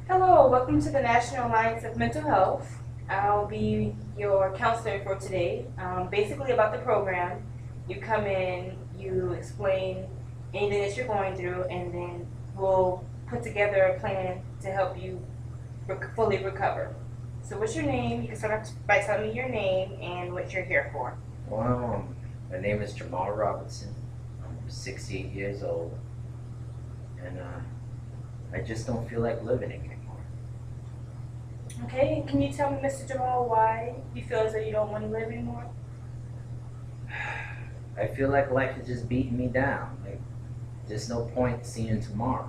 Hello, welcome to the National Alliance of Mental Health. I'll be your counselor for today. Basically, about the program, you come in, you explain anything that you're going through, and then we'll put together a plan to help you fully recover. So, what's your name? You can start off by telling me your name and what you're here for. Well, my name is Jamal Robinson. I'm 68 years old, and I just don't feel like living anymore. Okay, can you tell me, Mr. Jamal, why you feel as though you don't want to live anymore? I feel like life is just beating me down. Like, there's no point seeing tomorrow.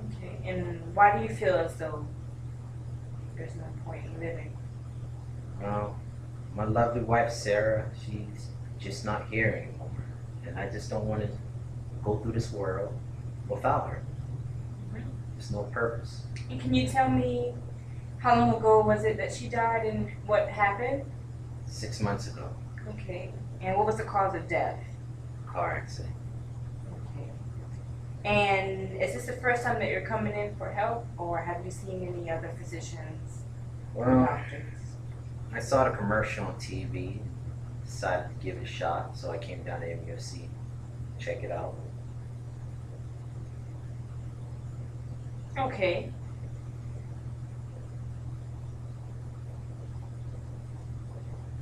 Okay, and why do you feel as though there's no point in living? Well, my lovely wife Sarah, she's just not here anymore, and I just don't want to go through this world without her. There's no purpose. And can you tell me how long ago was it that she died and what happened? 6 months ago, Okay. And what was the cause of death? car accident. Okay. And is this the first time that you're coming in for help, or have you seen any other physicians or Well, doctors? I saw the commercial on TV, decided to give it a shot, so I came down to MUFC, check it out. Okay.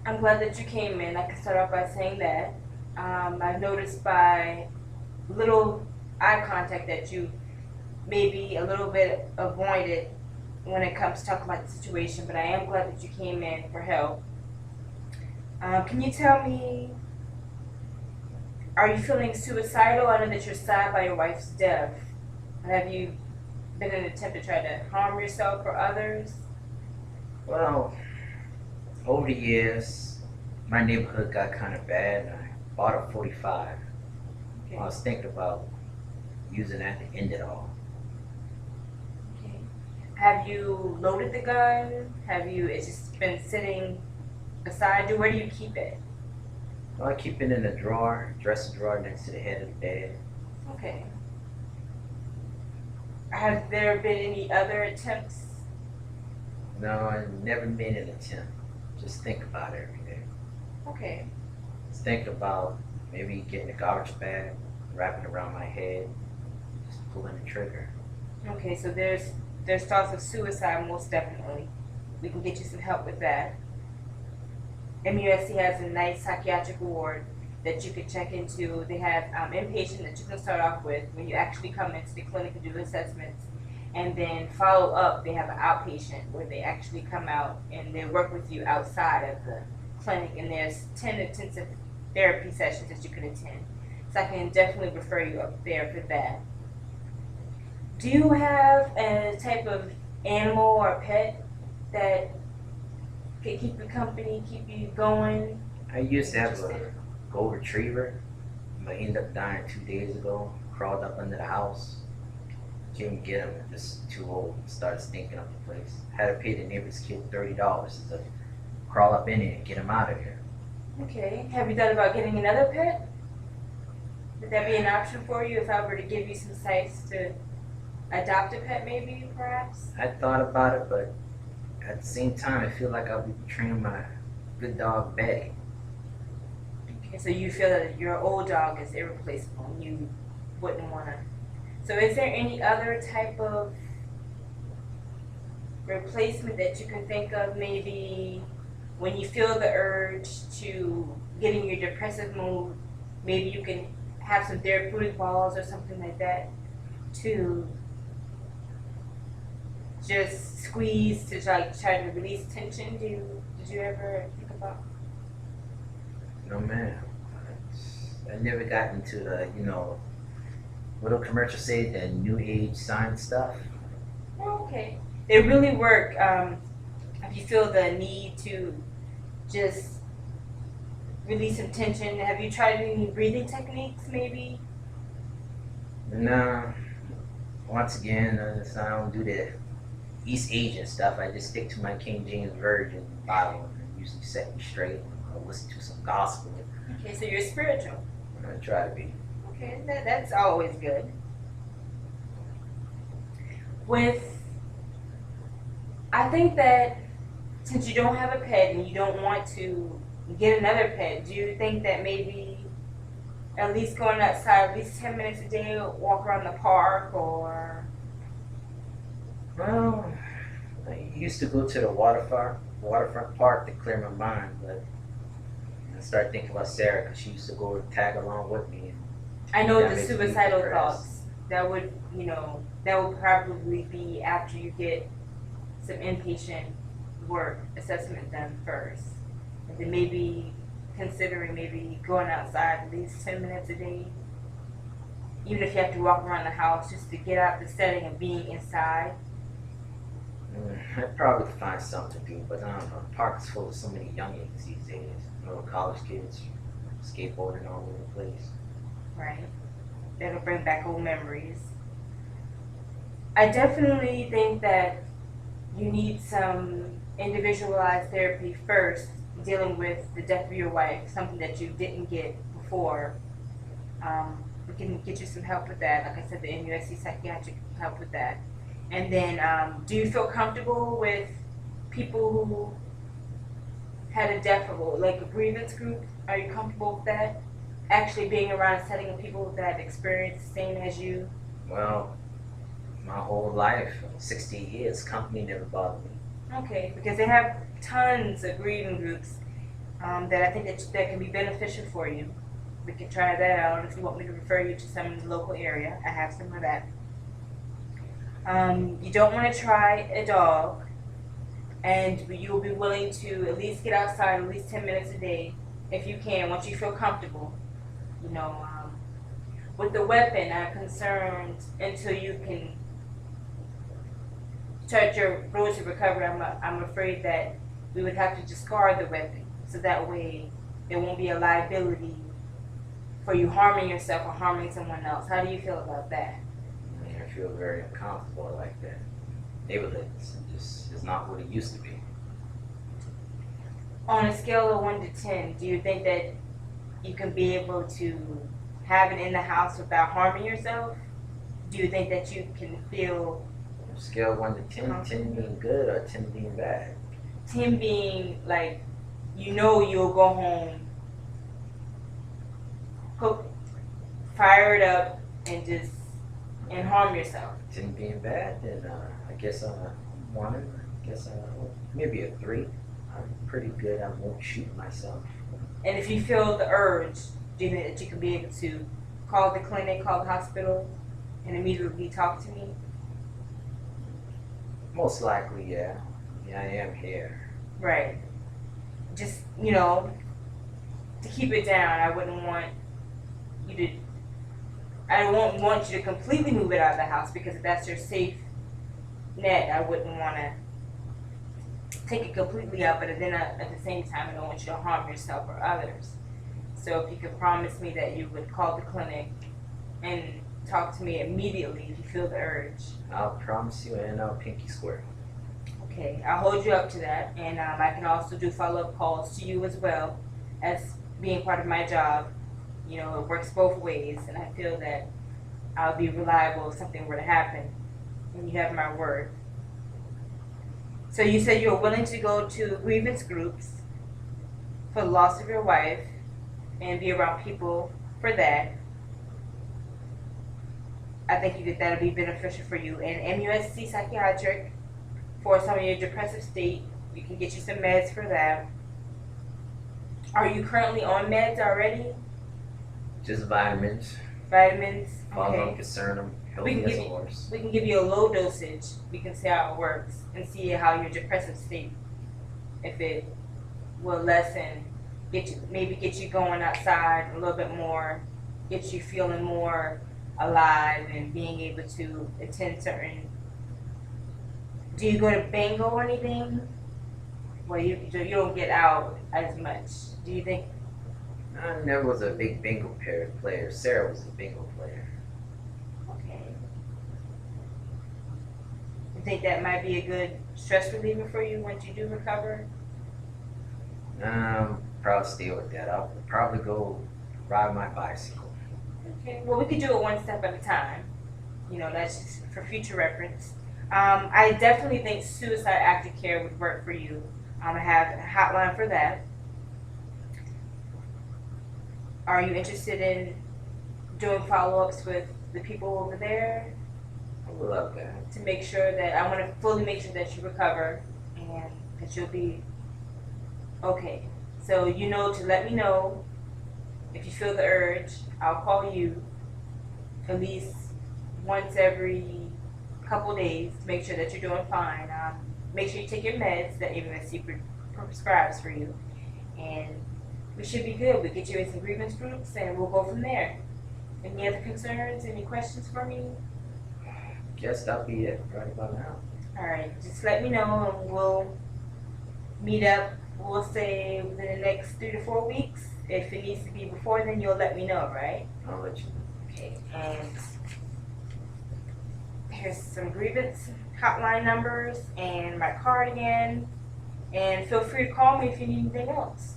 I'm glad that you came in. I can start off by saying that. I've noticed by little eye contact that you may be a little bit avoided when it comes to talking about the situation, but I am glad that you came in for help. Can you tell me, are you feeling suicidal? I know that you're sad by your wife's death. Have you been in an attempt to try to harm yourself or others? Well, over the years, my neighborhood got kind of bad, and I bought a 45. Okay. I was thinking about using that to end it all. Okay. Have you loaded the gun? Have you, it's just been sitting beside you? Where do you keep it? Well, I keep it in a drawer, dresser drawer next to the head of the bed. Okay. Have there been any other attempts? No, I never made an attempt. Just think about it every day. Okay. Just think about maybe getting a garbage bag, wrapping it around my head, just pulling the trigger. Okay, so there's thoughts of suicide most definitely. We can get you some help with that. MUSC has a nice psychiatric ward that you could check into. They have inpatient that you can start off with when you actually come into the clinic and do the assessments. And then follow up, they have an outpatient where they actually come out and they work with you outside of the clinic. And there's 10 intensive therapy sessions that you can attend. So I can definitely refer you up there for that. Do you have a type of animal or pet that could keep you company, keep you going? I used to have a Interested? gold retriever, but he ended up dying 2 days ago. Crawled up under the house. Couldn't get him, just too old. Started stinking up the place. Had to pay the neighbor's kid $30 to crawl up in it and get him out of here. Okay. Have you thought about getting another pet? Would that be an option for you if I were to give you some sites to adopt a pet, maybe, perhaps? I thought about it, but at the same time, I feel like I'll be betraying my good dog Betty. Okay, so you feel that your old dog is irreplaceable and you wouldn't want to. So is there any other type of replacement that you can think of, maybe when you feel the urge to get in your depressive mood, maybe you can have some therapeutic balls or something like that to just squeeze to try to release tension? Did you ever think about? No man, I never got into the what do commercials say, the new age science stuff. Oh, okay. They really work. If you feel the need to just release some tension, have you tried any breathing techniques maybe? Nah, once again, I don't do the East Asian stuff. I just stick to my King James Version Bible and usually set me straight. I'll listen to some gospel. Okay, so you're spiritual. I try to be. Okay, that's always good. With, I think that since you don't have a pet and you don't want to get another pet, do you think that maybe at least going outside at least 10 minutes a day, walk around the park or. Well, I used to go to the waterfront park to clear my mind, but I started thinking about Sarah because she used to go tag along with me. And I know that the makes me suicidal depressed. thoughts that would, that would probably be after you get some inpatient work assessment done first. And then maybe considering maybe going outside at least 10 minutes a day, even if you have to walk around the house just to get out the setting of being inside. I'd probably find something to do, but I don't know. The park is full of so many youngins these days. College kids skateboarding all over the place. Right. That'll bring back old memories. I definitely think that you need some individualized therapy first, dealing with the death of your wife, something that you didn't get before. We can get you some help with that. Like I said, the MUSC psychiatric can help with that. And then, do you feel comfortable with people who had a death of, like a grievance group? Are you comfortable with that? Actually being around a setting of people that experience the same as you? Well, my whole life, 60 years, company never bothered me. Okay, because they have tons of grieving groups that I think that can be beneficial for you. We can try that out if you want me to refer you to some in the local area. I have some of that. You don't want to try a dog, and you'll be willing to at least get outside at least 10 minutes a day if you can, once you feel comfortable. You know, with the weapon, I'm concerned until you can start your road to recovery. I'm afraid that we would have to discard the weapon, so that way there won't be a liability for you harming yourself or harming someone else. How do you feel about that? I feel very uncomfortable like that. Neighborhood is not what it used to be. On a scale of 1 to 10, do you think that you can be able to have it in the house without harming yourself? Do you think that you can feel Scale 1 to 10, 10 being good or 10 being bad? 10 being like, you'll go home, cook, fire it up, and harm yourself? 10 being bad, then I guess 1. I guess maybe a 3. I'm pretty good. I won't shoot myself. And if you feel the urge, do you think that you can be able to call the clinic, call the hospital, and immediately talk to me? Most likely, yeah. Yeah, I am here. Right. Just, to keep it down, I wouldn't want you to, I won't want you to completely move it out of the house, because if that's your safe net, I wouldn't want to take it completely out, but then at the same time, I don't want you to harm yourself or others. So if you could promise me that you would call the clinic and talk to me immediately if you feel the urge. I'll promise you, and I'll pinky swear. Okay, I'll hold you up to that, and I can also do follow-up calls to you as well as being part of my job. It works both ways, and I feel that I'll be reliable if something were to happen, and you have my word. So you said you're willing to go to grievance groups for the loss of your wife and be around people for that. I think that'll be beneficial for you. And MUSC psychiatric for some of your depressive state, we can get you some meds for that. Are you currently on meds already? Just vitamins. Vitamins? As far as I'm Okay. concerned, I'm We healthy can as give a you horse. we can give you a low dosage. We can see how it works and see how your depressive state, if it will lessen, get you going outside a little bit more, get you feeling more alive and being able to attend certain. Do you go to bingo or anything? Well, you don't get out as much. Do you think? I never was a big bingo player. Sarah was a bingo player. Okay. You think that might be a good stress reliever for you once you do recover? Probably stay with that. I'll probably go ride my bicycle. Okay. Well, we could do it one step at a time. That's just for future reference. I definitely think suicide aftercare would work for you. I have a hotline for that. Are you interested in doing follow-ups with the people over there I would love that. to make sure that I want to fully make sure that you recover and that you'll be okay? So you know to let me know if you feel the urge. I'll call you at least once every couple days to make sure that you're doing fine. Make sure you take your meds that MSC prescribes for you, and we should be good. We'll get you in some grievance groups, and we'll go from there. Any other concerns? Any questions for me? Guess that'll be it right about now. All right, just let me know, and we'll meet up. We'll say within the next 3 to 4 weeks. If it needs to be before then, you'll let me know, right? I'll let you know. Okay, and here's some grievance hotline numbers and my card again. And feel free to call me if you need anything else.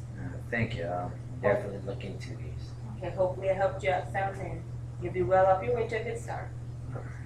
Thank you. I'll definitely look into these. Okay, hopefully I helped you out some and you'll be well off your way to a good start. All right.